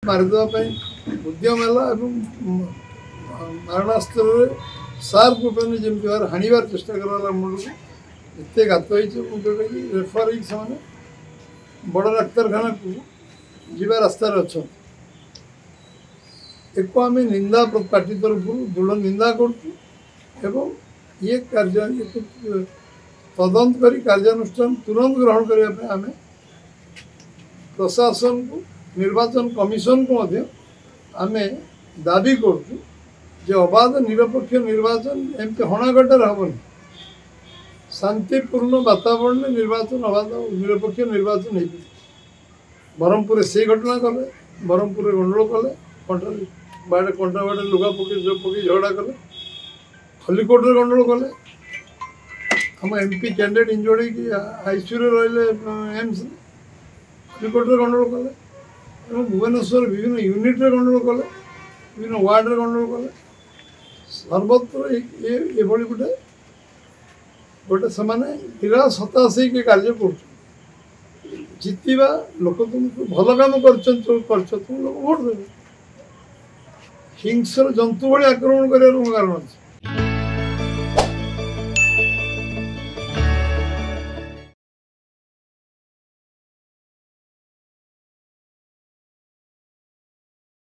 मारिदेवाई उद्यम है मारणास्त्र सार्प रूपेण जमी भाव हाणिबार चेष्टा कराला मुंड को एत घात रेफर से बड़ डाक्तखाना को जीवा रास्तार अच्छा एक आम निंदा पार्टी तरफ दृढ़ निंदा करूँ ये कार्य तदंत कर कार्यानुष्ठान तुरंत ग्रहण करने आम प्रशासन को निर्वाचन कमिशन को आम दाबी करूँ जे अबाध निरपेक्ष निर्वाचन एमती हणागटार हेनी शांतिपूर्ण वातावरण में निर्वाचन अबाध निरपेक्ष निर्वाचन हो ब्रह्मपुर से घटना कले ब्रह्मपुर गंडोल कले बाड़े कंटा बाड़े लुगा पकई झगड़ा कले खलिकोट गंडोल कले हम एमपी कैंडिडेट इंजोर्ड की आईसीयू रही एम्स खलिकोट गंडोल कले भुवनेश्वर विभिन्न यूनिट गंडोल कले विभिन्न वार्ड गंडोल कले सर्वत्र ये गोटे गोटे से निराश हताश के कार्य कर जितवा लोक तुमको भल काम कर तुम लोग भोट देवे हिंसर जंतु भाई आक्रमण कर कारण अच्छे